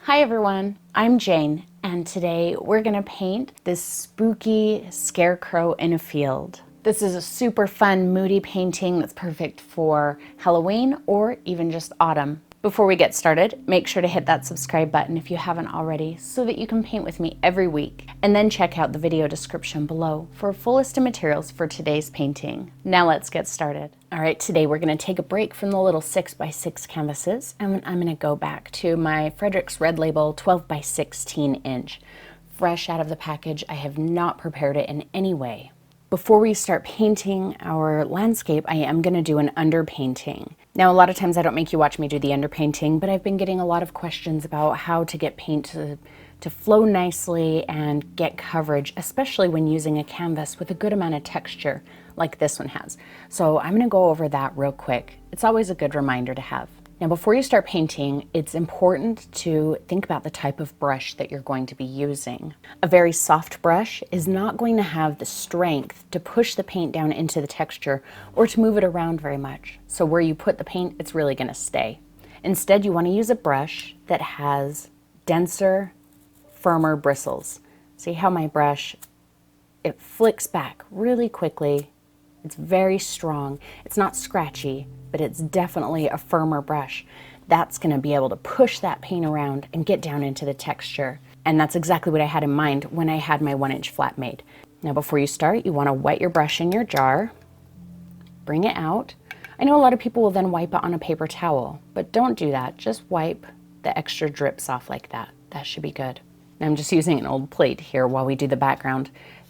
Hi everyone, I'm Jane, and today we're gonna paint this spooky scarecrow in a field. This is a super fun, moody painting that's perfect for Halloween or even just autumn. Before we get started, make sure to hit that subscribe button if you haven't already so that you can paint with me every week. And then check out the video description below for a full list of materials for today's painting. Now let's get started. All right, today we're gonna take a break from the little 6x6 canvases, and I'm gonna go back to my Frederick's Red Label 12x16 inch. Fresh out of the package, I have not prepared it in any way. Before we start painting our landscape, I am going to do an underpainting. Now, a lot of times I don't make you watch me do the underpainting, but I've been getting a lot of questions about how to get paint to flow nicely and get coverage, especially when using a canvas with a good amount of texture like this one has. So I'm going to go over that real quick. It's always a good reminder to have. Now, before you start painting, it's important to think about the type of brush that you're going to be using. A very soft brush is not going to have the strength to push the paint down into the texture or to move it around very much. So where you put the paint, it's really going to stay. Instead, you want to use a brush that has denser, firmer bristles. See how my brush, it flicks back really quickly. It's very strong. It's not scratchy, but it's definitely a firmer brush. That's going to be able to push that paint around and get down into the texture. And that's exactly what I had in mind when I had my 1-inch flat made. Now before you start, you want to wet your brush in your jar, bring it out. I know a lot of people will then wipe it on a paper towel, but don't do that. Just wipe the extra drips off like that. That should be good. Now I'm just using an old plate here while we do the background.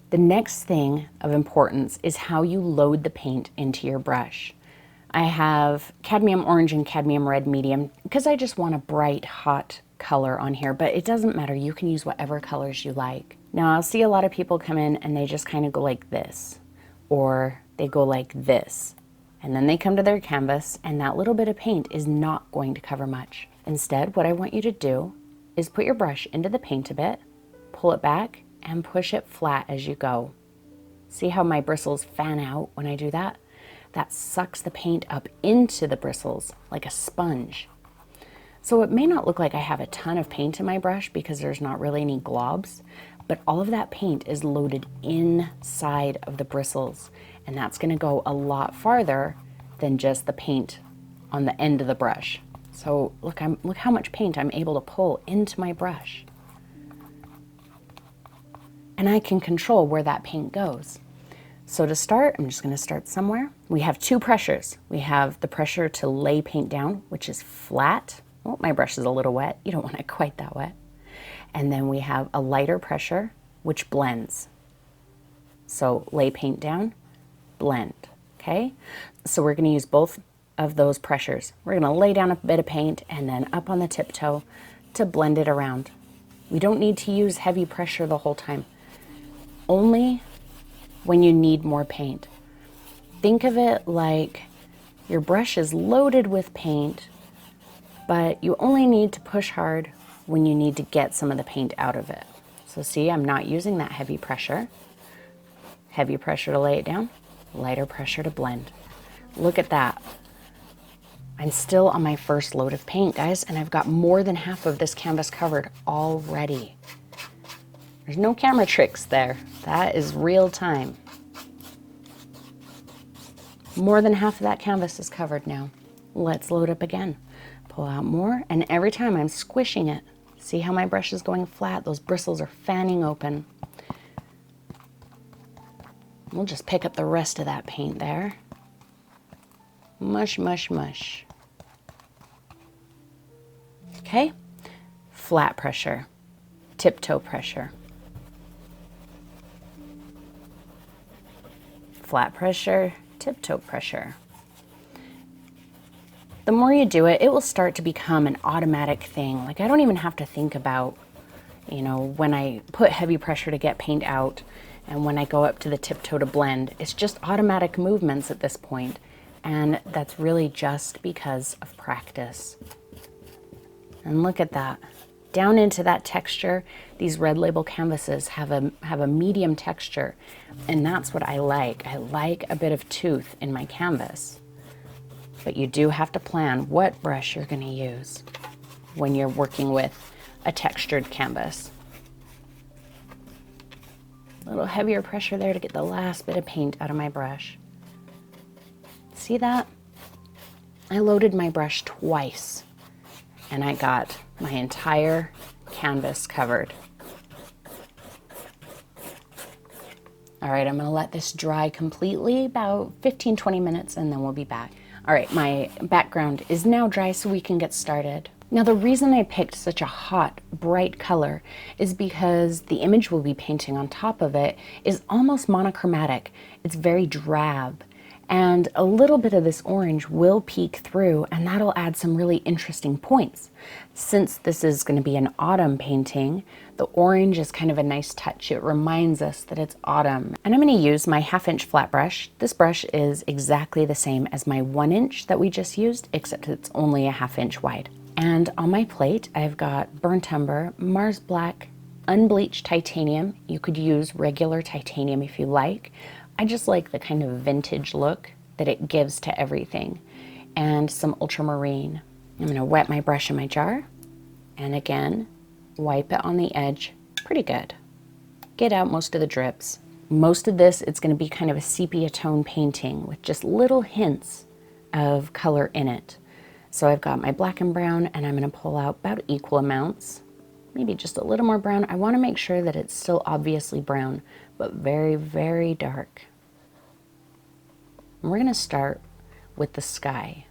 The next thing of importance is how you load the paint into your brush. I have cadmium orange and cadmium red medium because I just want a bright, hot color on here, but it doesn't matter. You can use whatever colors you like. Now, I'll see a lot of people come in and they just kind of go like this, or they go like this, and then they come to their canvas and that little bit of paint is not going to cover much. Instead, what I want you to do is put your brush into the paint a bit, pull it back, and push it flat as you go. See how my bristles fan out when I do that? That sucks the paint up into the bristles like a sponge. So it may not look like I have a ton of paint in my brush because there's not really any globs, but all of that paint is loaded inside of the bristles, and that's going to go a lot farther than just the paint on the end of the brush. So look how much paint I'm able to pull into my brush. And I can control where that paint goes. So to start, I'm just going to start somewhere. We have two pressures. We have the pressure to lay paint down, which is flat. Oh, my brush is a little wet. You don't want it quite that wet. And then we have a lighter pressure, which blends. So lay paint down, blend, okay? So we're going to use both of those pressures. We're going to lay down a bit of paint and then up on the tiptoe to blend it around. We don't need to use heavy pressure the whole time. Only when you need more paint. Think of it like your brush is loaded with paint, but you only need to push hard when you need to get some of the paint out of it. So see, I'm not using that heavy pressure. Heavy pressure to lay it down, lighter pressure to blend. Look at that. I'm still on my first load of paint, guys, and I've got more than half of this canvas covered already. There's no camera tricks there. That is real time. More than half of that canvas is covered now. Let's load up again. Pull out more, and every time I'm squishing it. See how my brush is going flat? Those bristles are fanning open. We'll just pick up the rest of that paint there. Mush, mush, mush. Okay, flat pressure, tiptoe pressure. Flat pressure, tiptoe pressure. The more you do it, it will start to become an automatic thing. Like I don't even have to think about, when I put heavy pressure to get paint out and when I go up to the tiptoe to blend, it's just automatic movements at this point. And that's really just because of practice. And look at that. Down into that texture, these Red Label canvases have a medium texture, and that's what I like. I like a bit of tooth in my canvas. But you do have to plan what brush you're going to use when you're working with a textured canvas. A little heavier pressure there to get the last bit of paint out of my brush. See that? I loaded my brush twice and I got my entire canvas covered. All right, I'm gonna let this dry completely, about 15-20 minutes, and then we'll be back. All right, my background is now dry, so we can get started. Now, the reason I picked such a hot, bright color is because the image we'll be painting on top of it is almost monochromatic. It's very drab, and a little bit of this orange will peek through, and that'll add some really interesting points. Since this is going to be an autumn painting, the orange is kind of a nice touch. It reminds us that it's autumn. And I'm going to use my 1/2 inch flat brush. This brush is exactly the same as my 1 inch that we just used, except it's only a 1/2 inch wide. And on my plate, I've got burnt umber, Mars Black, unbleached titanium. You could use regular titanium if you like. I just like the kind of vintage look that it gives to everything. And some ultramarine. I'm going to wet my brush in my jar, and again, wipe it on the edge pretty good. Get out most of the drips. Most of this, it's going to be kind of a sepia tone painting with just little hints of color in it. So I've got my black and brown, and I'm going to pull out about equal amounts, maybe just a little more brown. I want to make sure that it's still obviously brown, but very, very dark. And we're going to start with the sky.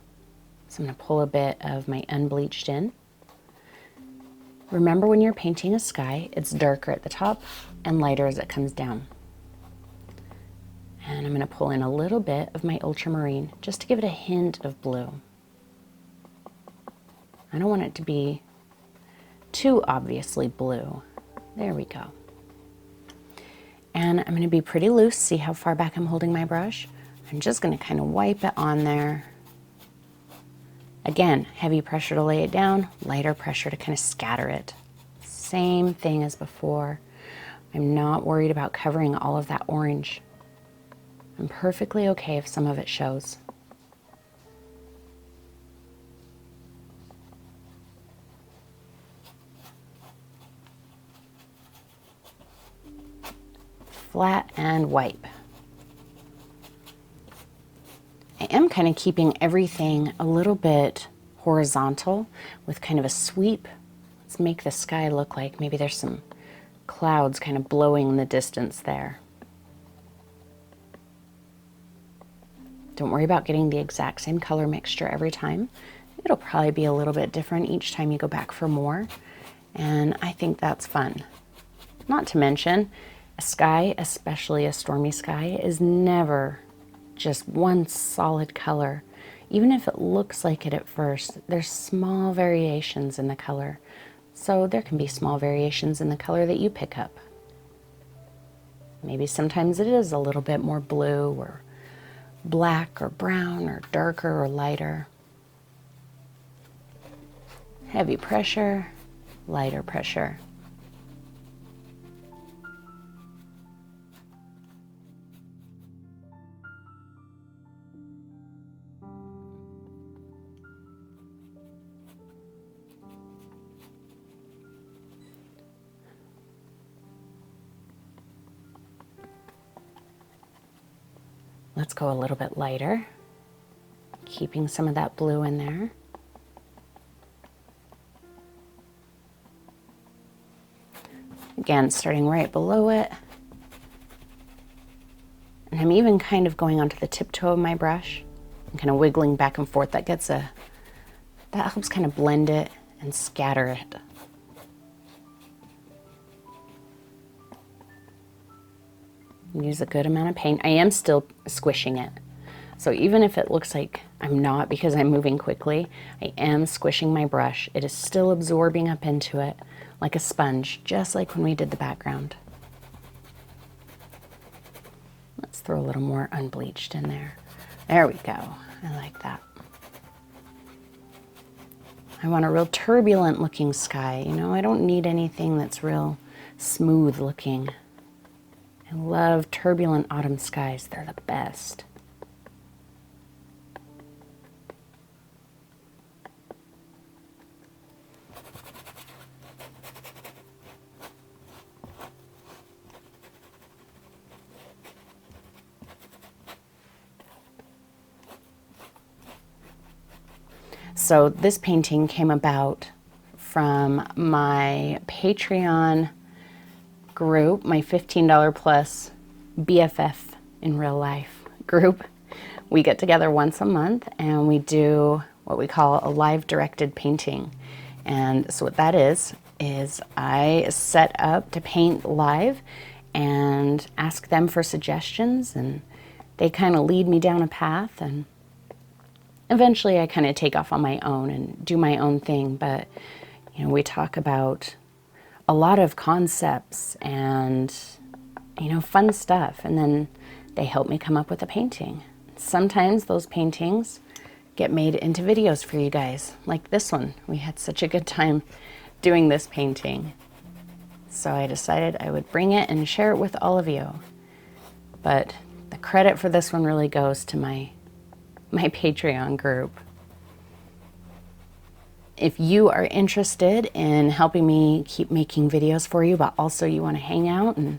So I'm going to pull a bit of my unbleached in. Remember, when you're painting a sky, it's darker at the top and lighter as it comes down. And I'm going to pull in a little bit of my ultramarine just to give it a hint of blue. I don't want it to be too obviously blue. There we go. And I'm going to be pretty loose. See how far back I'm holding my brush? I'm just going to kind of wipe it on there. Again, heavy pressure to lay it down, lighter pressure to kind of scatter it. Same thing as before. I'm not worried about covering all of that orange. I'm perfectly okay if some of it shows. Flat and wipe. I am kind of keeping everything a little bit horizontal with kind of a sweep. Let's make the sky look like maybe there's some clouds kind of blowing in the distance there. Don't worry about getting the exact same color mixture every time. It'll probably be a little bit different each time you go back for more, and I think that's fun. Not to mention, a sky, especially a stormy sky, is never just one solid color. Even if it looks like it at first, there's small variations in the color. So there can be small variations in the color that you pick up. Maybe sometimes it is a little bit more blue or black or brown or darker or lighter. Heavy pressure, lighter pressure. Let's go a little bit lighter, keeping some of that blue in there. Again, starting right below it. And I'm even kind of going onto the tiptoe of my brush and kind of wiggling back and forth. That helps kind of blend it and scatter it. Use a good amount of paint. I am still squishing it. So even if it looks like I'm not because I'm moving quickly, I am squishing my brush. It is still absorbing up into it like a sponge, just like when we did the background. Let's throw a little more unbleached in there. There we go. I like that. I want a real turbulent looking sky. You know, I don't need anything that's real smooth looking. I love turbulent autumn skies. They're the best. So this painting came about from my Patreon group, my $15 plus BFF in real life group. We get together once a month and we do what we call a live directed painting. And so what that is I set up to paint live and ask them for suggestions, and they kind of lead me down a path, and eventually I kind of take off on my own and do my own thing. But you know, we talk about a lot of concepts and, you know, fun stuff, and then they help me come up with a painting. Sometimes those paintings get made into videos for you guys, like this one. We had such a good time doing this painting, so I decided I would bring it and share it with all of you. But the credit for this one really goes to my Patreon group. If you are interested in helping me keep making videos for you, but also you want to hang out and,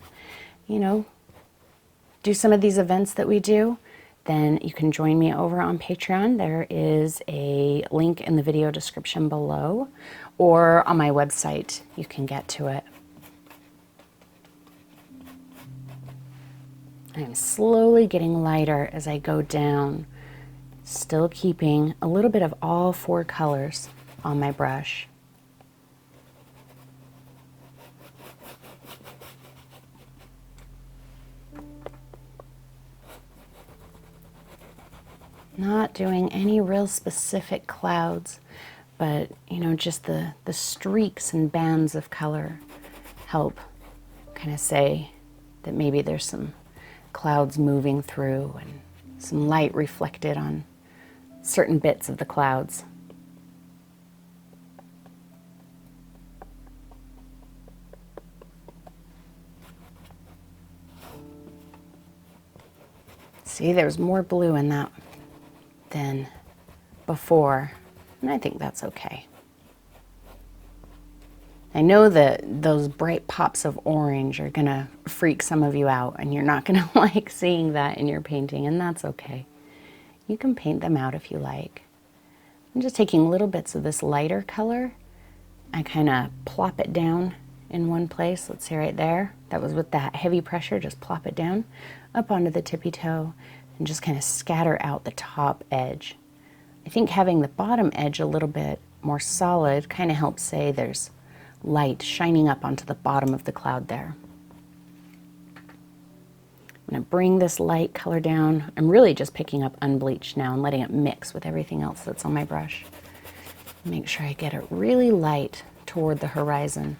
you know, do some of these events that we do, then you can join me over on Patreon. There is a link in the video description below, or on my website, you can get to it. I'm slowly getting lighter as I go down, still keeping a little bit of all four colors on my brush. Not doing any real specific clouds, but you know, just the streaks and bands of color help kind of say that maybe there's some clouds moving through and some light reflected on certain bits of the clouds. See, there's more blue in that than before, and I think that's okay. I know that those bright pops of orange are gonna freak some of you out, and you're not gonna like seeing that in your painting, and that's okay. You can paint them out if you like. I'm just taking little bits of this lighter color. I kind of plop it down in one place. Let's see right there. That was with that heavy pressure. Just plop it down up onto the tippy toe and just kind of scatter out the top edge. I think having the bottom edge a little bit more solid kind of helps say there's light shining up onto the bottom of the cloud there. I'm going to bring this light color down. I'm really just picking up unbleached now and letting it mix with everything else that's on my brush. Make sure I get it really light toward the horizon.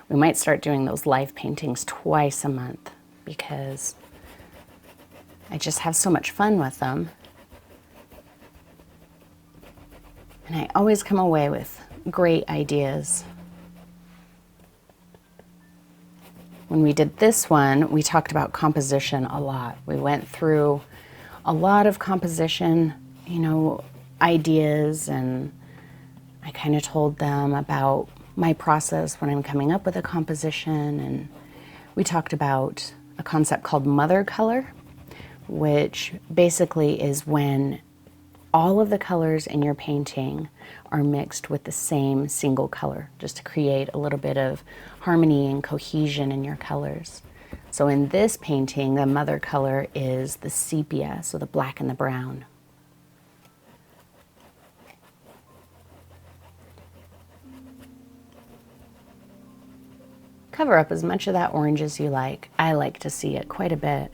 We might start doing those live paintings twice a month because I just have so much fun with them. And I always come away with great ideas. When we did this one, we talked about composition a lot. We went through a lot of composition, you know, ideas, and I kind of told them about my process when I'm coming up with a composition, and we talked about a concept called mother color, which basically is when all of the colors in your painting are mixed with the same single color, just to create a little bit of harmony and cohesion in your colors. So in this painting, the mother color is the sepia, so the black and the brown. Cover up as much of that orange as you like. I like to see it quite a bit.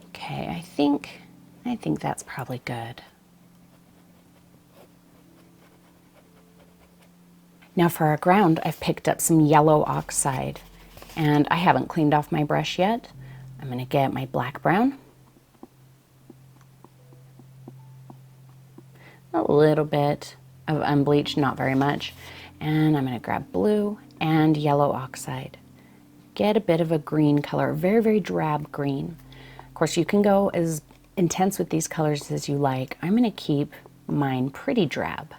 Okay, I think that's probably good. Now for our ground, I've picked up some yellow oxide, and I haven't cleaned off my brush yet. I'm going to get my black brown. A little bit of unbleached, not very much. And I'm going to grab blue and yellow oxide. Get a bit of a green color, very, very drab green. Of course, you can go as intense with these colors as you like. I'm gonna keep mine pretty drab.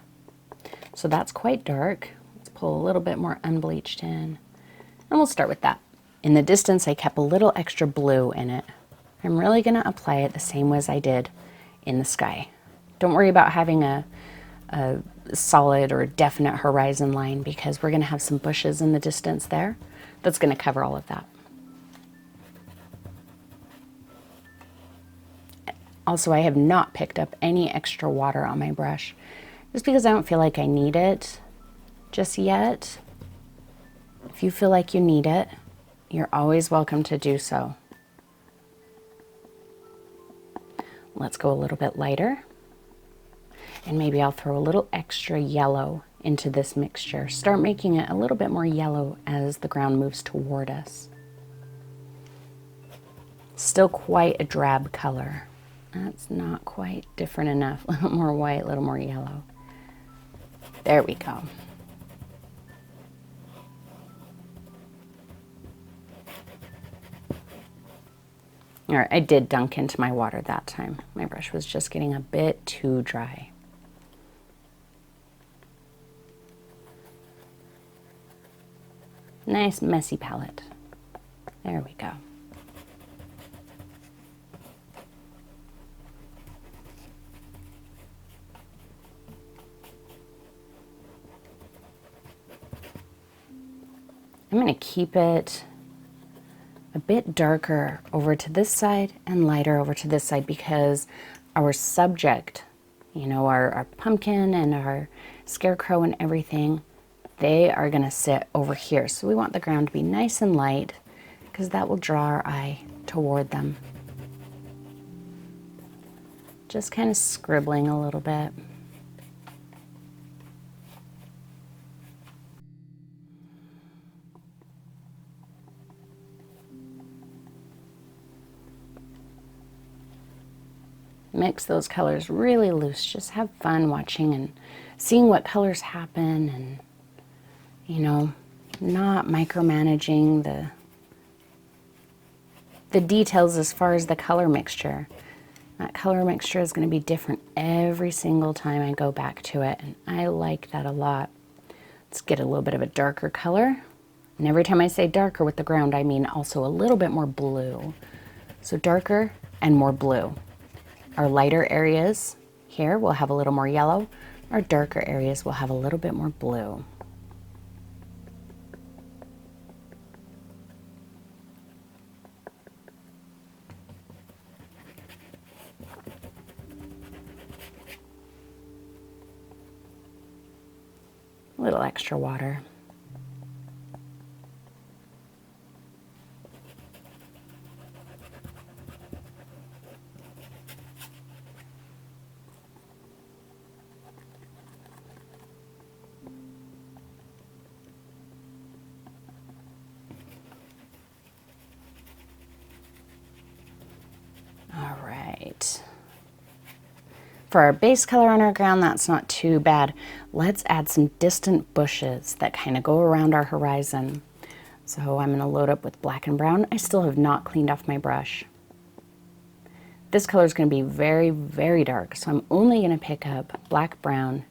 So that's quite dark. Let's pull a little bit more unbleached in, and we'll start with that. In the distance, I kept a little extra blue in it. I'm really gonna apply it the same way as I did in the sky. Don't worry about having a solid or definite horizon line, because we're gonna have some bushes in the distance there. That's gonna cover all of that. Also, I have not picked up any extra water on my brush, just because I don't feel like I need it just yet. If you feel like you need it, you're always welcome to do so. Let's go a little bit lighter. And maybe I'll throw a little extra yellow into this mixture. Start making it a little bit more yellow as the ground moves toward us. Still quite a drab color. That's not quite different enough. A little more white, a little more yellow. There we go. All right, I did dunk into my water that time. My brush was just getting a bit too dry. Nice messy palette. There we go. I'm going to keep it a bit darker over to this side and lighter over to this side, because our subject, you know, our pumpkin and our scarecrow and everything, they are going to sit over here. So we want the ground to be nice and light, because that will draw our eye toward them. Just kind of scribbling a little bit. Mix those colors really loose. Just have fun watching and seeing what colors happen, and, you know, not micromanaging the details as far as the color mixture. That color mixture is going to be different every single time I go back to it, and I like that a lot. Let's get a little bit of a darker color. And every time I say darker with the ground, I mean also a little bit more blue. So darker and more blue. Our lighter areas here will have a little more yellow. Our darker areas will have a little bit more blue. A little extra water. For our base color on our ground, that's not too bad. Let's add some distant bushes that kind of go around our horizon. So I'm going to load up with black and brown. I still have not cleaned off my brush. This color is going to be very, very dark, so I'm only going to pick up black, brown,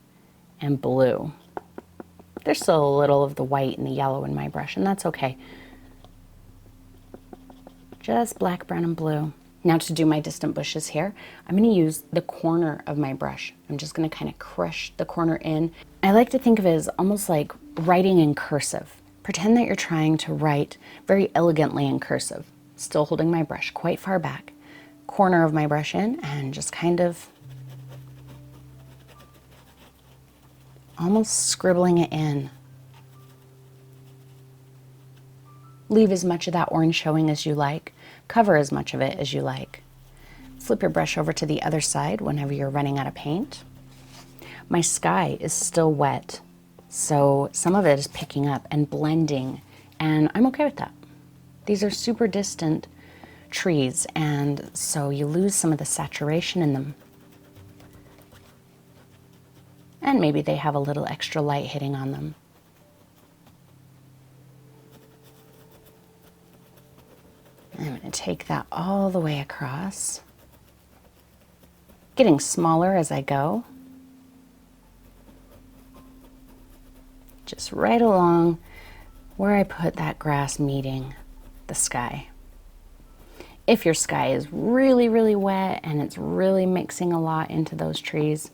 and blue. There's still a little of the white and the yellow in my brush, and that's okay. Just black, brown, and blue. Now to do my distant bushes here, I'm going to use the corner of my brush. I'm just going to kind of crush the corner in. I like to think of it as almost like writing in cursive. Pretend that you're trying to write very elegantly in cursive. Still holding my brush quite far back. Corner of my brush in, and just kind of almost scribbling it in. Leave as much of that orange showing as you like. Cover as much of it as you like. Flip your brush over to the other side whenever you're running out of paint. My sky is still wet, so some of it is picking up and blending, and I'm okay with that. These are super distant trees, and so you lose some of the saturation in them. And maybe they have a little extra light hitting on them. I'm going to take that all the way across, getting smaller as I go. Just right along where I put that grass meeting the sky. If your sky is really, really wet and it's really mixing a lot into those trees,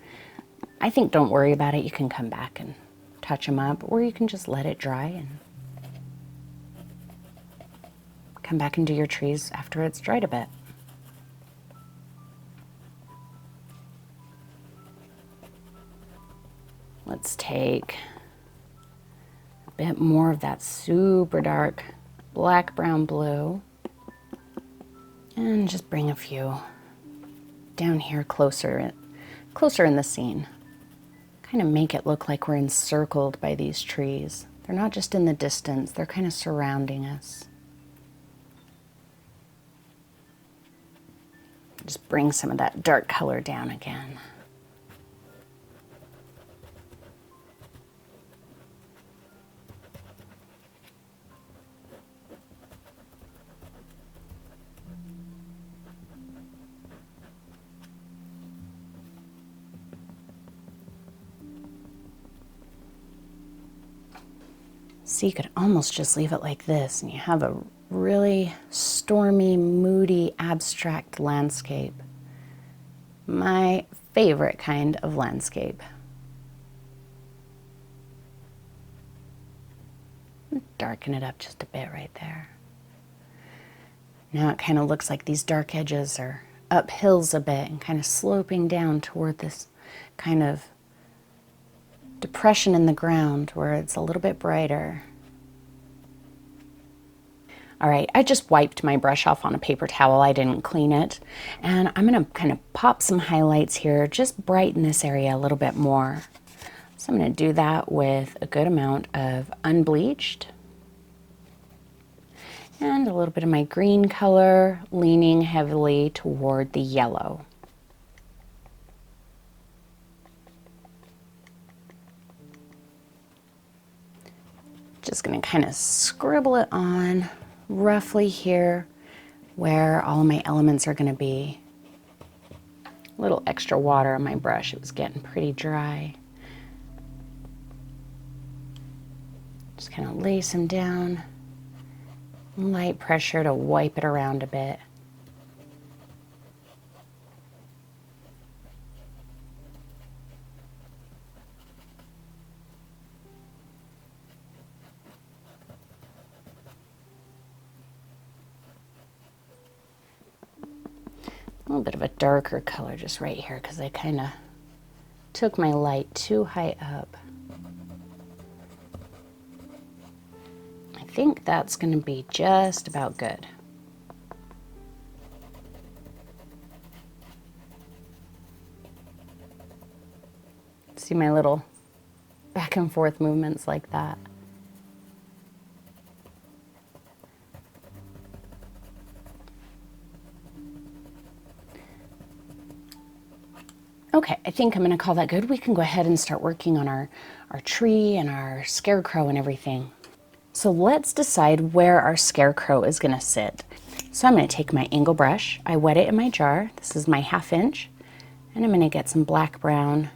I think don't worry about it. You can come back and touch them up, or you can just let it dry and come back and do your trees after it's dried a bit. Let's take a bit more of that super dark black, brown, blue, and just bring a few down here closer in the scene. Kind of make it look like we're encircled by these trees. They're not just in the distance, they're kind of surrounding us. Just bring some of that dark color down again. So you could almost just leave it like this and you have a really stormy, moody, abstract landscape. My favorite kind of landscape. Darken it up just a bit right there. Now it kind of looks like these dark edges are up hills a bit and kind of sloping down toward this kind of depression in the ground where it's a little bit brighter. All right, I just wiped my brush off on a paper towel. I didn't clean it. And I'm gonna kind of pop some highlights here, just brighten this area a little bit more. So I'm gonna do that with a good amount of unbleached and a little bit of my green color, leaning heavily toward the yellow. Just gonna kind of scribble it on roughly here where all my elements are gonna be. A little extra water on my brush, it was getting pretty dry. Just kind of lay some down, light pressure to wipe it around a bit. A little bit of a darker color just right here because I kind of took my light too high up. I think that's going to be just about good. See my little back and forth movements like that. Okay, I think I'm gonna call that good. We can go ahead and start working on our tree and our scarecrow and everything. So let's decide where our scarecrow is gonna sit. So I'm gonna take my angle brush, I wet it in my jar, this is my 1/2 inch, and I'm gonna get some black brown.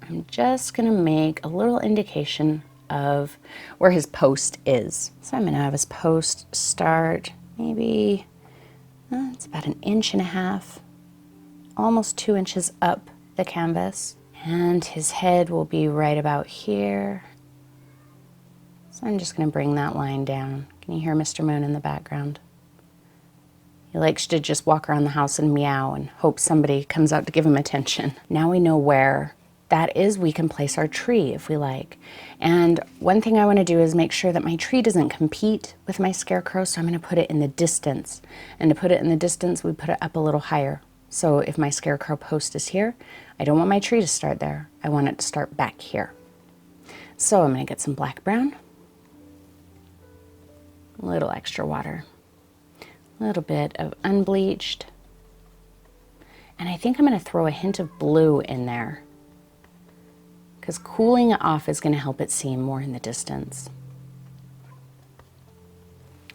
I'm just gonna make a little indication of where his post is. So I'm gonna have his post start maybe, it's about 1.5 inches, almost 2 inches up the canvas, and his head will be right about here. So I'm just going to bring that line down. Can you hear Mr. Moon in the background? He likes to just walk around the house and meow and hope somebody comes out to give him attention. Now we know where that is, we can place our tree if we like. And one thing I want to do is make sure that my tree doesn't compete with my scarecrow, so I'm going to put it in the distance. And to put it in the distance, we put it up a little higher. So if my scarecrow post is here, I don't want my tree to start there. I want it to start back here. So I'm going to get some black brown, a little extra water, a little bit of unbleached, and I think I'm going to throw a hint of blue in there because cooling it off is going to help it seem more in the distance.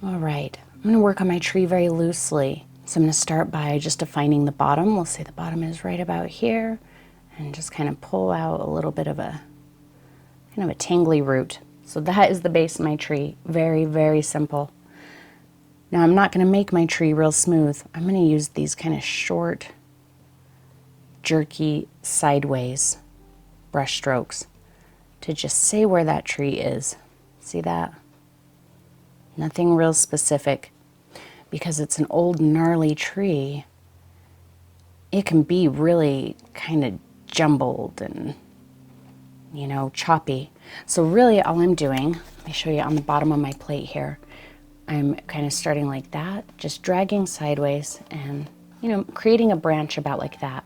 All right, I'm going to work on my tree very loosely. So I'm going to start by just defining the bottom. We'll say the bottom is right about here, and just kind of pull out a little bit of a kind of a tangly root. So that is the base of my tree. Very, very simple. Now I'm not going to make my tree real smooth. I'm going to use these kind of short, jerky, sideways brush strokes to just say where that tree is. See that? Nothing real specific. Because it's an old gnarly tree, it can be really kind of jumbled and, you know, choppy. So really all I'm doing, let me show you on the bottom of my plate here, I'm kind of starting like that, just dragging sideways and, you know, creating a branch about like that.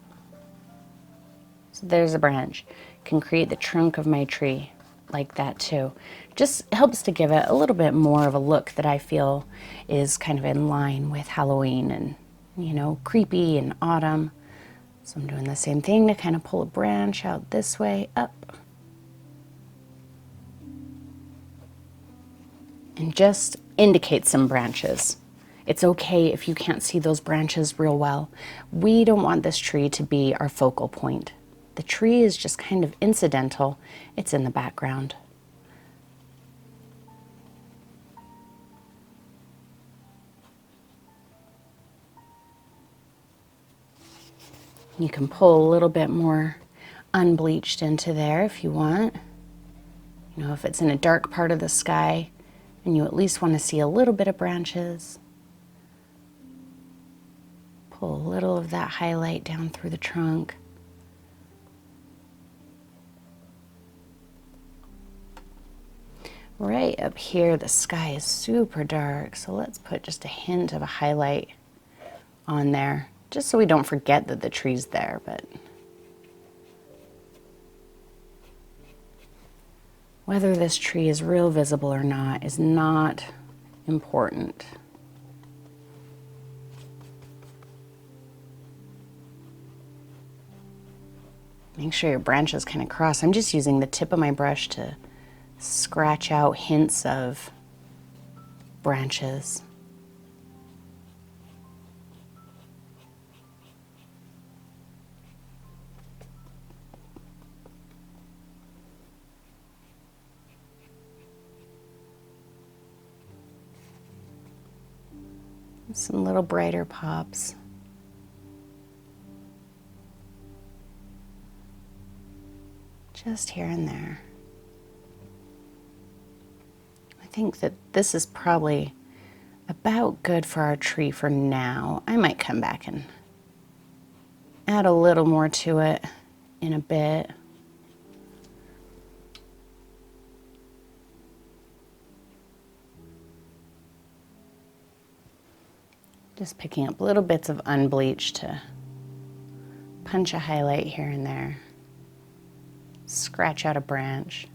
So there's a branch. Can create the trunk of my tree like that too. Just helps to give it a little bit more of a look that I feel is kind of in line with Halloween and, you know, creepy and autumn. So I'm doing the same thing to kind of pull a branch out this way, up. And just indicate some branches. It's okay if you can't see those branches real well. We don't want this tree to be our focal point. The tree is just kind of incidental. It's in the background. You can pull a little bit more unbleached into there if you want. You know, if it's in a dark part of the sky and you at least want to see a little bit of branches, pull a little of that highlight down through the trunk. Right up here, the sky is super dark, so let's put just a hint of a highlight on there, just so we don't forget that the tree's there. But whether this tree is real visible or not is not important. Make sure your branches kind of cross. I'm just using the tip of my brush to scratch out hints of branches. Some little brighter pops. Just here and there. I think that this is probably about good for our tree for now. I might come back and add a little more to it in a bit. Just picking up little bits of unbleached to punch a highlight here and there. Scratch out a branch.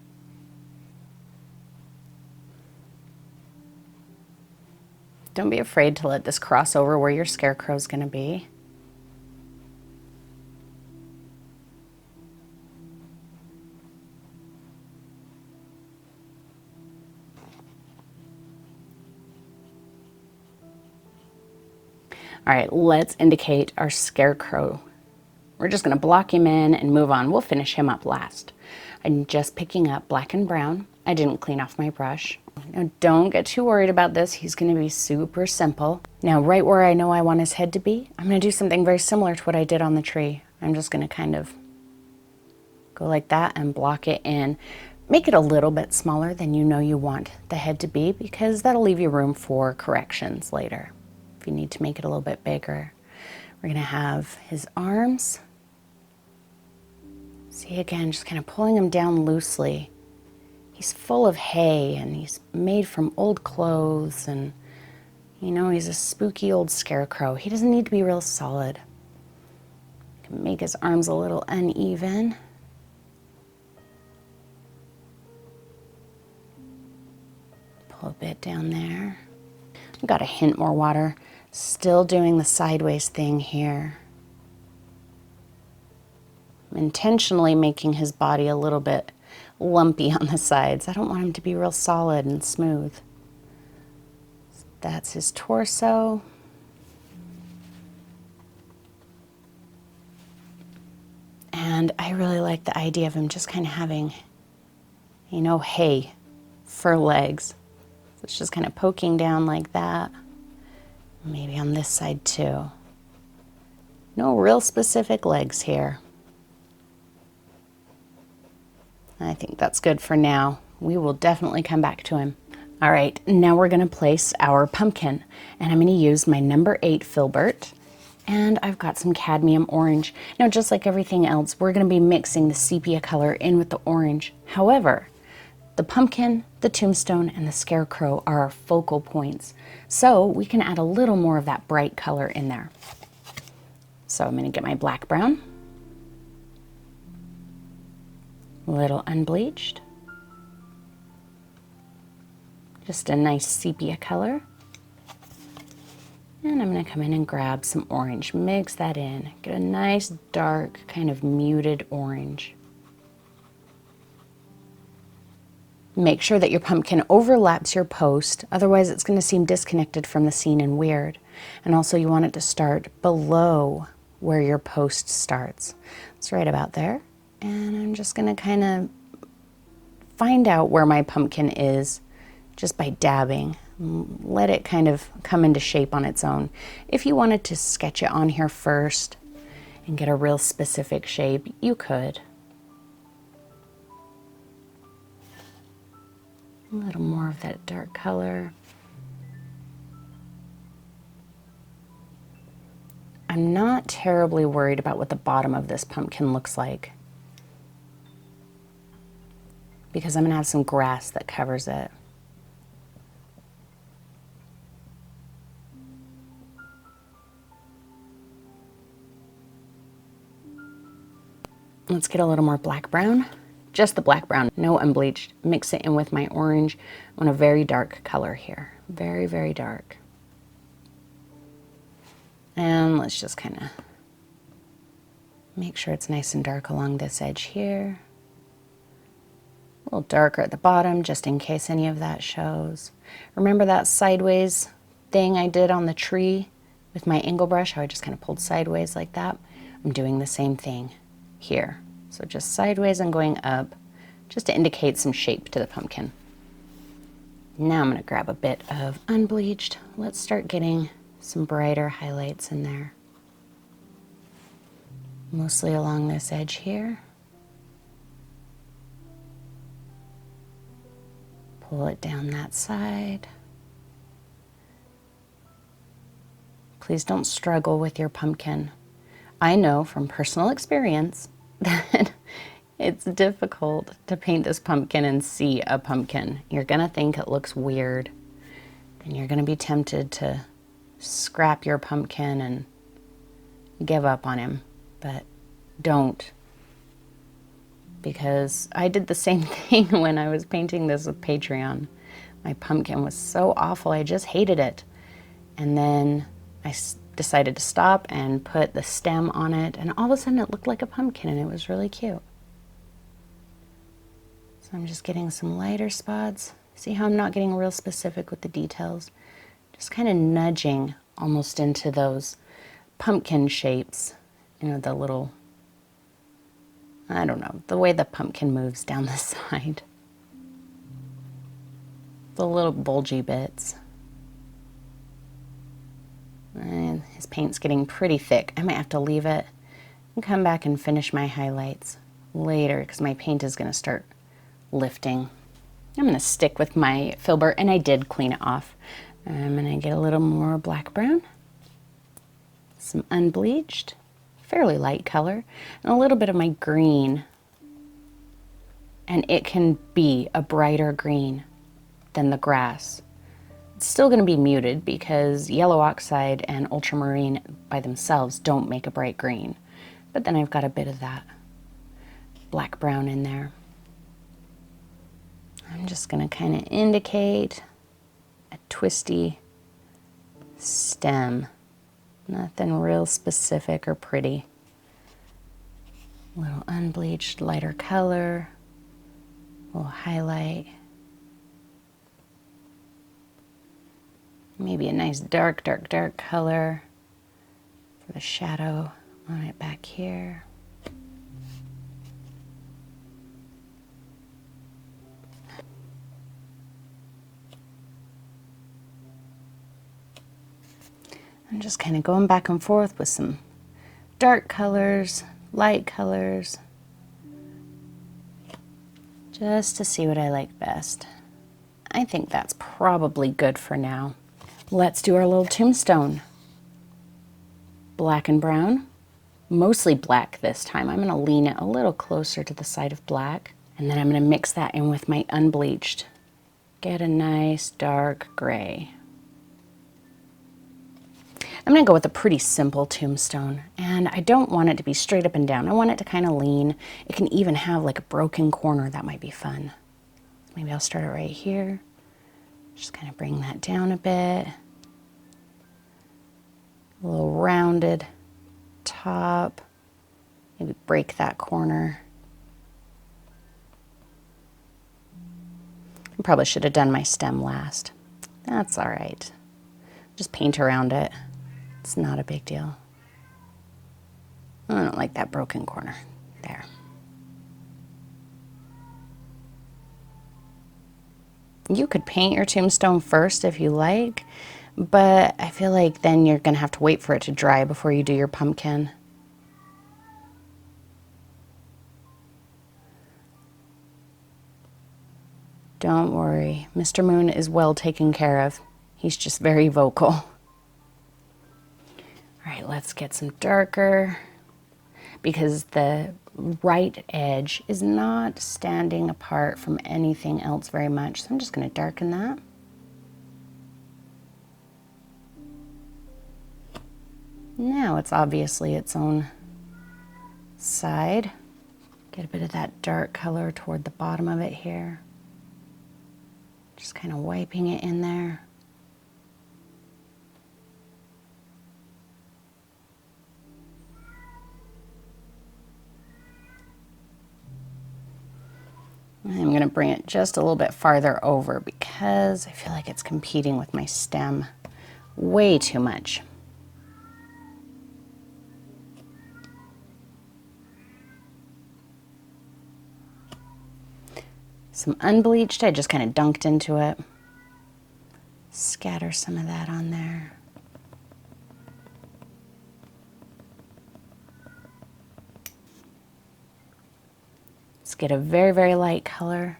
Don't be afraid to let this cross over where your scarecrow is going to be. All right, let's indicate our scarecrow. We're just going to block him in and move on. We'll finish him up last. I'm just picking up black and brown. I didn't clean off my brush. Now, don't get too worried about this. He's going to be super simple. Now, right where I know I want his head to be, I'm going to do something very similar to what I did on the tree. I'm just going to kind of go like that and block it in. Make it a little bit smaller than you know you want the head to be, because that'll leave you room for corrections later. If you need to make it a little bit bigger. We're going to have his arms. See, again, just kind of pulling him down loosely. He's full of hay and he's made from old clothes, and you know, he's a spooky old scarecrow. He doesn't need to be real solid. You can make his arms a little uneven. Pull a bit down there. I've got a hint more water. Still doing the sideways thing here. I'm intentionally making his body a little bit lumpy on the sides. I don't want him to be real solid and smooth. That's his torso. And I really like the idea of him just kind of having, you know, hay for legs. So it's just kind of poking down like that. Maybe on this side too. No real specific legs here. I think that's good for now. We will definitely come back to him. All right, now we're gonna place our pumpkin, and I'm gonna use my number 8 filbert, and I've got some cadmium orange. Now, just like everything else, we're gonna be mixing the sepia color in with the orange. However, the pumpkin, the tombstone, and the scarecrow are our focal points, so we can add a little more of that bright color in there. So I'm gonna get my black brown, a little unbleached, just a nice sepia color. And I'm gonna come in and grab some orange, mix that in, get a nice dark kind of muted orange. Make sure that your pumpkin overlaps your post, otherwise it's gonna seem disconnected from the scene and weird. And also you want it to start below where your post starts. It's right about there. And I'm just gonna kind of find out where my pumpkin is just by dabbing. Let it kind of come into shape on its own. If you wanted to sketch it on here first and get a real specific shape, you could. A little more of that dark color. I'm not terribly worried about what the bottom of this pumpkin looks like, because I'm gonna have some grass that covers it. Let's get a little more black brown. Just the black brown, no unbleached. Mix it in with my orange. I want a very dark color here. Very, very dark. And let's just kind of make sure it's nice and dark along this edge here. A little darker at the bottom, just in case any of that shows. Remember that sideways thing I did on the tree with my angle brush, how I just kind of pulled sideways like that? I'm doing the same thing here. So just sideways and going up, just to indicate some shape to the pumpkin. Now I'm gonna grab a bit of unbleached. Let's start getting some brighter highlights in there. Mostly along this edge here. Pull it down that side. Please don't struggle with your pumpkin. I know from personal experience that it's difficult to paint this pumpkin and see a pumpkin. You're gonna think it looks weird, and you're gonna be tempted to scrap your pumpkin and give up on him, but don't. Because I did the same thing when I was painting this with Patreon. My pumpkin was so awful, I just hated it. And then I decided to stop and put the stem on it, and all of a sudden it looked like a pumpkin, and it was really cute. So I'm just getting some lighter spots. See how I'm not getting real specific with the details? Just kind of nudging almost into those pumpkin shapes. You know, the little, I don't know, the way the pumpkin moves down the side. The little bulgy bits. And his paint's getting pretty thick. I might have to leave it and come back and finish my highlights later, because my paint is gonna start lifting. I'm gonna stick with my filbert, and I did clean it off. I'm gonna get a little more black brown, some unbleached, fairly light color, and a little bit of my green. And it can be a brighter green than the grass. It's still going to be muted because yellow oxide and ultramarine by themselves don't make a bright green. But then I've got a bit of that black brown in there. I'm just going to kind of indicate a twisty stem. Nothing real specific or pretty. A little unbleached, lighter color, a little highlight. Maybe a nice dark, dark, dark color for the shadow on it back here. I'm just kind of going back and forth with some dark colors, light colors, just to see what I like best. I think that's probably good for now. Let's do our little tombstone. Black and brown, mostly black this time. I'm going to lean it a little closer to the side of black, and then I'm going to mix that in with my unbleached. Get a nice dark gray. I'm going to go with a pretty simple tombstone, and I don't want it to be straight up and down. I want it to kind of lean. It can even have like a broken corner. That might be fun. Maybe I'll start it right here. Just kind of bring that down a bit. A little rounded top. Maybe break that corner. I probably should have done my stem last. That's all right. Just paint around it. It's not a big deal. I don't like that broken corner. There. You could paint your tombstone first if you like, but I feel like then you're going to have to wait for it to dry before you do your pumpkin. Don't worry, Mr. Moon is well taken care of. He's just very vocal. All right, let's get some darker, because the right edge is not standing apart from anything else very much. So I'm just going to darken that. Now it's obviously its own side. Get a bit of that dark color toward the bottom of it here. Just kind of wiping it in there. I'm going to bring it just a little bit farther over because I feel like it's competing with my stem way too much. Some unbleached, I just kind of dunked into it. Scatter some of that on there. Let's get a very, very light color,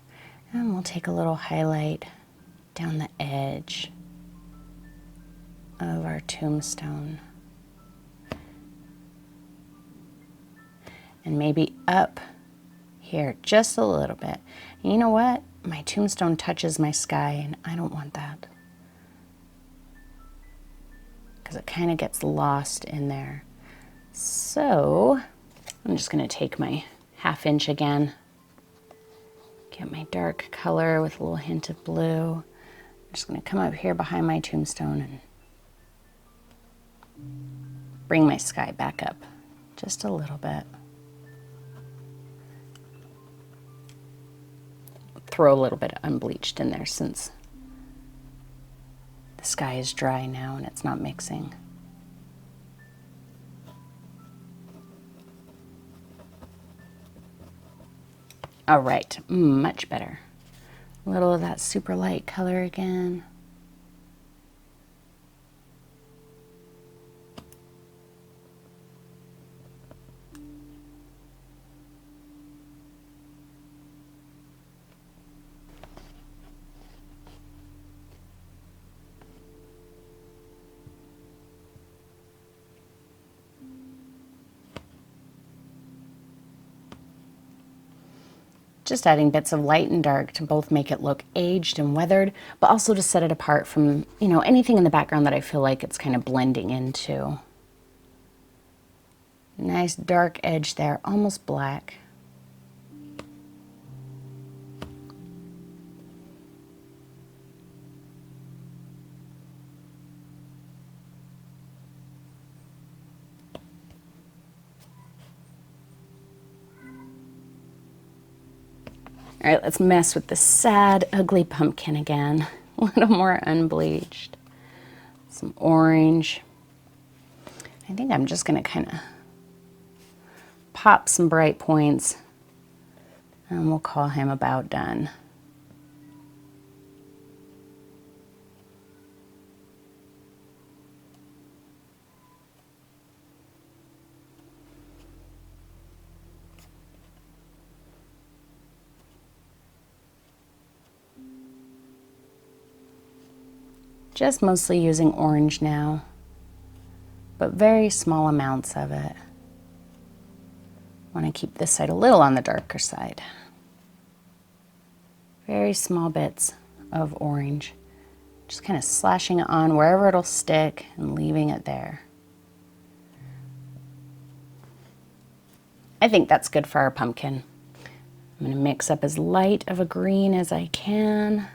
and we'll take a little highlight down the edge of our tombstone. And maybe up here just a little bit. You know what? My tombstone touches my sky, and I don't want that, because it kind of gets lost in there. So I'm just going to take my 1/2 inch again, get my dark color with a little hint of blue. I'm just going to come up here behind my tombstone and bring my sky back up just a little bit. Throw a little bit of unbleached in there since the sky is dry now and it's not mixing. All right, much better. A little of that super light color again. Just adding bits of light and dark to both make it look aged and weathered, but also to set it apart from, you know, anything in the background that I feel like it's kind of blending into. Nice dark edge there, almost black. All right, let's mess with the sad, ugly pumpkin again. A little more unbleached. some orange. I think I'm just gonna kind of pop some bright points, and we'll call him about done. Just mostly using orange now, but very small amounts of it. Want to keep this side a little on the darker side. Very small bits of orange. Just kind of slashing it on wherever it'll stick and leaving it there. I think that's good for our pumpkin. I'm going to mix up as light of a green as I can.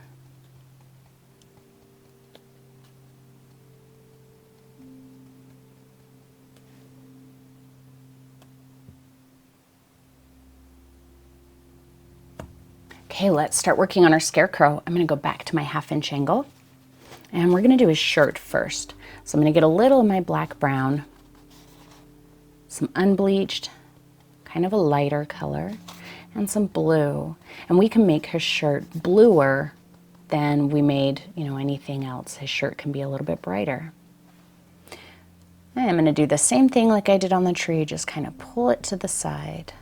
Okay, let's start working on our scarecrow. I'm gonna go back to my 1/2 inch angle, and we're gonna do his shirt first. So I'm gonna get a little of my black brown, some unbleached, kind of a lighter color, and some blue. And we can make his shirt bluer than we made, anything else. His shirt can be a little bit brighter. And I'm gonna do the same thing like I did on the tree, just kind of pull it to the side.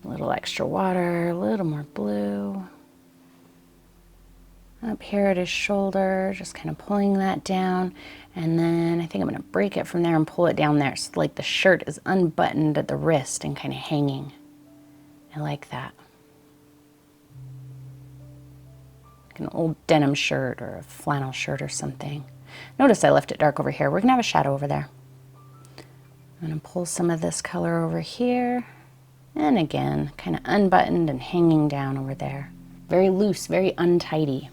A little extra water, a little more blue. Up here at his shoulder, just kind of pulling that down. And then I think I'm gonna break it from there and pull it down there. So like the shirt is unbuttoned at the wrist and kind of hanging. I like that. Like an old denim shirt or a flannel shirt or something. Notice I left it dark over here. We're gonna have a shadow over there. I'm gonna pull some of this color over here. And again, kind of unbuttoned and hanging down over there. Very loose, very untidy.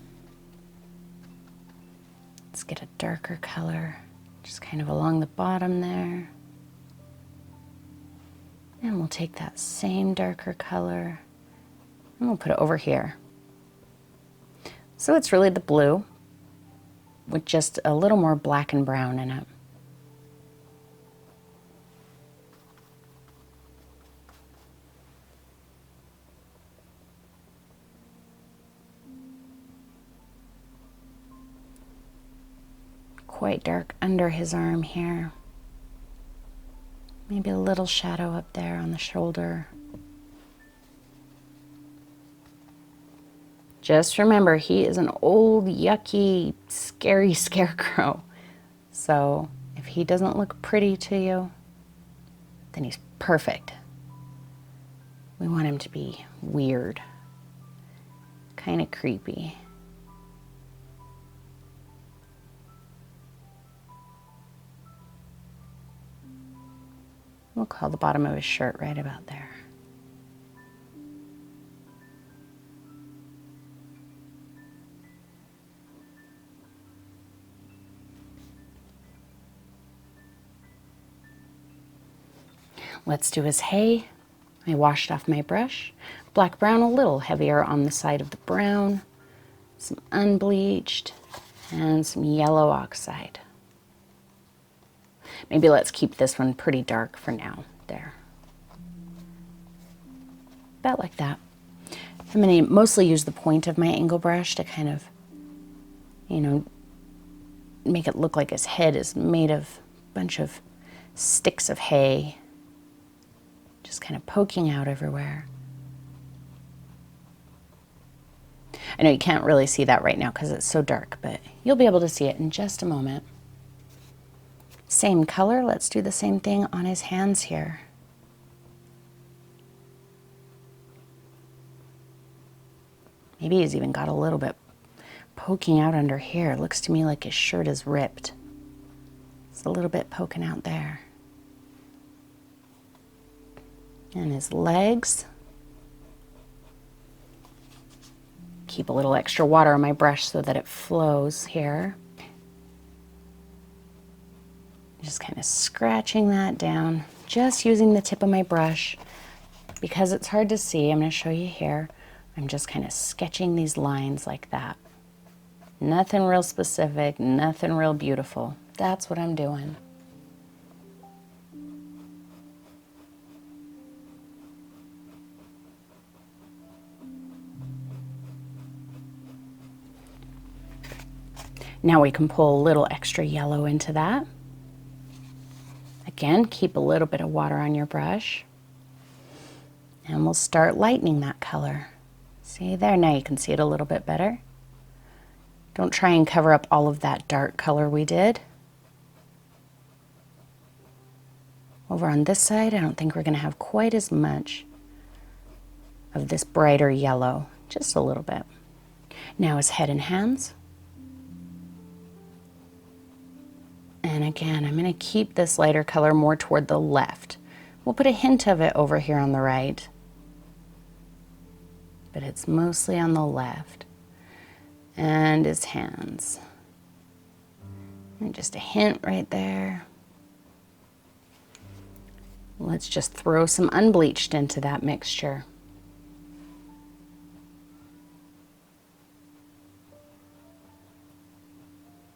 Let's get a darker color, just kind of along the bottom there. And we'll take that same darker color and we'll put it over here. So it's really the blue with just a little more black and brown in it. Quite dark under his arm here. Maybe a little shadow up there on the shoulder. Just remember, he is an old, yucky, scary scarecrow. So if he doesn't look pretty to you, then he's perfect. We want him to be weird, kind of creepy. We'll call the bottom of his shirt right about there. Let's do his hay. I washed off my brush. Black brown a little heavier on the side of the brown. Some unbleached and some yellow oxide. Maybe let's keep this one pretty dark for now. There. About like that. I'm going to mostly use the point of my angle brush to kind of, make it look like his head is made of a bunch of sticks of hay. Just kind of poking out everywhere. I know you can't really see that right now because it's so dark, but you'll be able to see it in just a moment. Same color, let's do the same thing on his hands here. Maybe he's even got a little bit poking out under here. It looks to me like his shirt is ripped. It's a little bit poking out there. And his legs. Keep a little extra water on my brush so that it flows here. Just kind of scratching that down, just using the tip of my brush. Because it's hard to see, I'm going to show you here. I'm just kind of sketching these lines like that. Nothing real specific, nothing real beautiful. That's what I'm doing. Now we can pull a little extra yellow into that. Again, keep a little bit of water on your brush. And we'll start lightening that color. See there, now you can see it a little bit better. Don't try and cover up all of that dark color we did. Over on this side, I don't think we're gonna have quite as much of this brighter yellow, just a little bit. Now his head and hands. And again, I'm gonna keep this lighter color more toward the left. We'll put a hint of it over here on the right, but it's mostly on the left. And his hands. And just a hint right there. Let's just throw some unbleached into that mixture.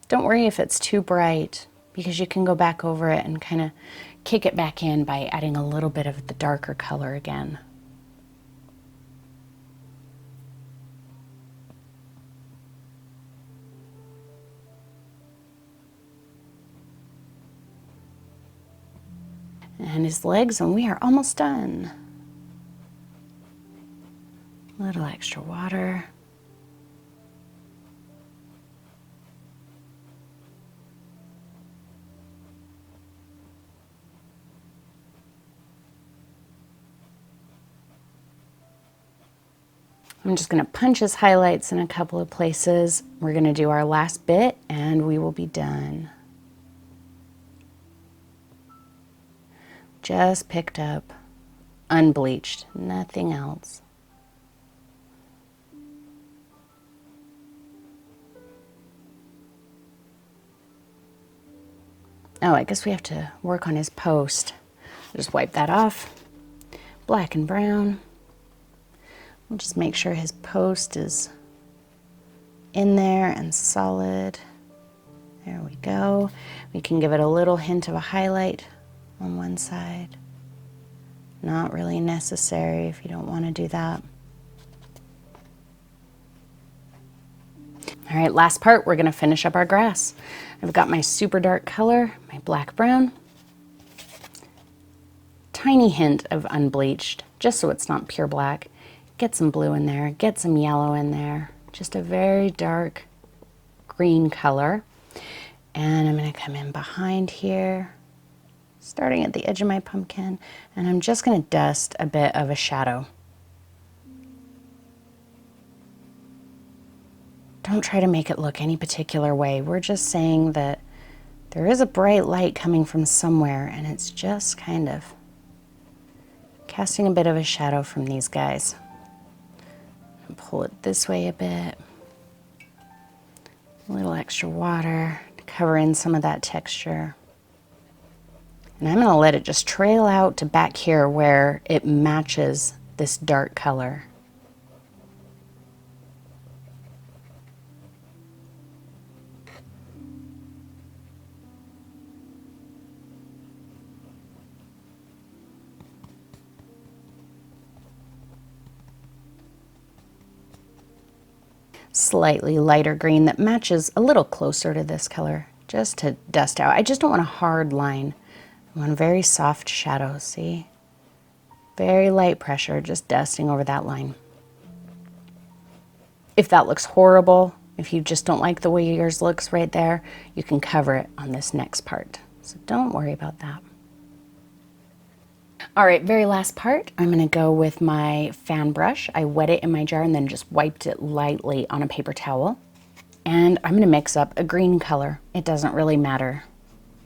Don't worry if it's too bright, because you can go back over it and kind of kick it back in by adding a little bit of the darker color again. And his legs, and we are almost done. A little extra water. I'm just going to punch his highlights in a couple of places. We're going to do our last bit and we will be done. Just picked up unbleached, nothing else. Oh, I guess we have to work on his post. Just wipe that off. Black and brown. We'll just make sure his post is in there and solid. There we go. We can give it a little hint of a highlight on one side. Not really necessary if you don't want to do that. All right, last part, we're gonna finish up our grass. I've got my super dark color, my black brown. Tiny hint of unbleached, just so it's not pure black. Get some blue in there, get some yellow in there. Just a very dark green color. And I'm gonna come in behind here, starting at the edge of my pumpkin, and I'm just gonna dust a bit of a shadow. Don't try to make it look any particular way. We're just saying that there is a bright light coming from somewhere, and it's just kind of casting a bit of a shadow from these guys. And pull it this way a bit. A little extra water to cover in some of that texture. And I'm gonna let it just trail out to back here where it matches this dark color. Slightly lighter green that matches a little closer to this color, just to dust out. I just don't want a hard line. I want a very soft shadow, see? Very light pressure, just dusting over that line. If that looks horrible, if you just don't like the way yours looks right there, you can cover it on this next part. So don't worry about that. All right, very last part, I'm gonna go with my fan brush. I wet it in my jar and then just wiped it lightly on a paper towel. And I'm gonna mix up a green color. It doesn't really matter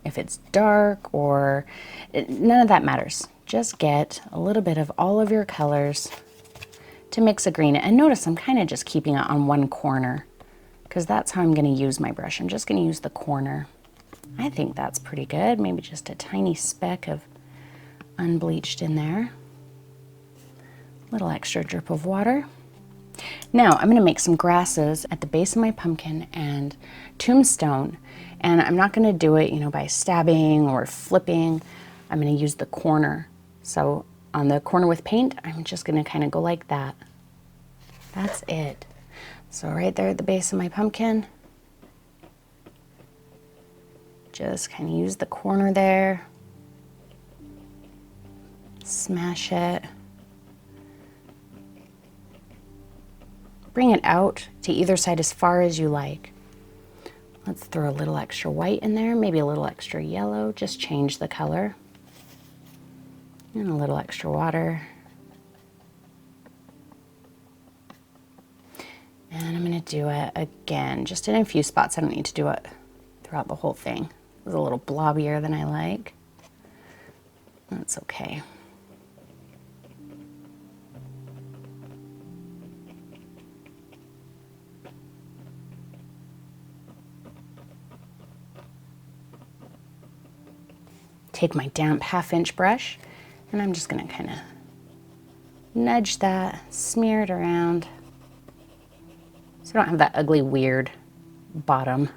if it's dark or, none of that matters. Just get a little bit of all of your colors to mix a green. And notice I'm kind of just keeping it on one corner because that's how I'm gonna use my brush. I'm just gonna use the corner. I think that's pretty good. Maybe just a tiny speck of unbleached in there. Little extra drip of water. Now I'm going to make some grasses at the base of my pumpkin and tombstone. And I'm not going to do it, by stabbing or flipping. I'm going to use the corner. So on the corner with paint, I'm just going to kind of go like that. That's it. So right there at the base of my pumpkin, just kind of use the corner there. Smash it. Bring it out to either side as far as you like. Let's throw a little extra white in there, maybe a little extra yellow, just change the color. And a little extra water. And I'm gonna do it again, just in a few spots. I don't need to do it throughout the whole thing. It's a little blobbier than I like. That's okay. Take my damp 1/2-inch brush, and I'm just gonna kind of nudge that, smear it around, so I don't have that ugly, weird bottom.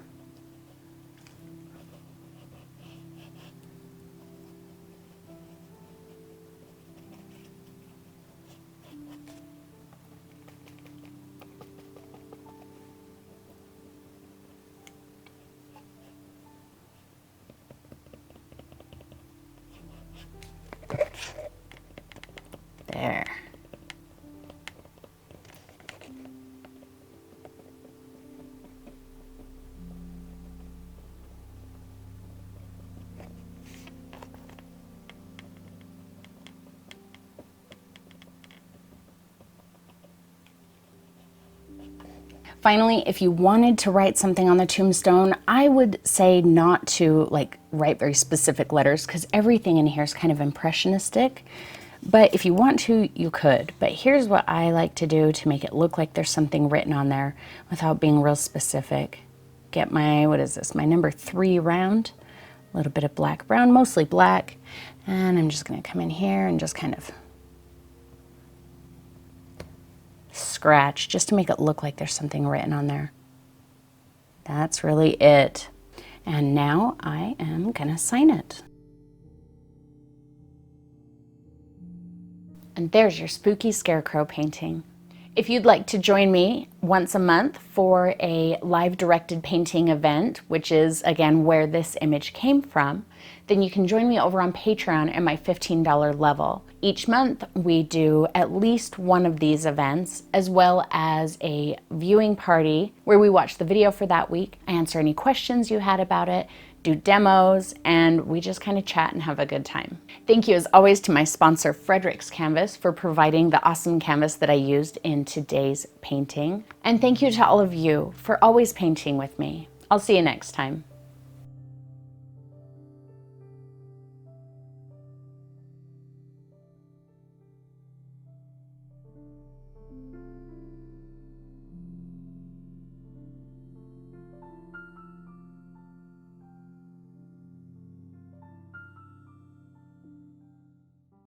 There. Finally, if you wanted to write something on the tombstone, I would say not to write very specific letters because everything in here is kind of impressionistic. But if you want to, you could. But here's what I like to do to make it look like there's something written on there without being real specific. Get my, what is this, my number 3 round, a little bit of black brown, mostly black. And I'm just gonna come in here and just kind of scratch just to make it look like there's something written on there. That's really it. And now I am gonna sign it. And there's your spooky scarecrow painting. If you'd like to join me once a month for a live directed painting event, which is again where this image came from, then you can join me over on Patreon at my $15 level. Each month we do at least one of these events, as well as a viewing party where we watch the video for that week, answer any questions you had about it, do demos, and we just kind of chat and have a good time. Thank you as always to my sponsor Frederick's Canvas for providing the awesome canvas that I used in today's painting. And thank you to all of you for always painting with me. I'll see you next time.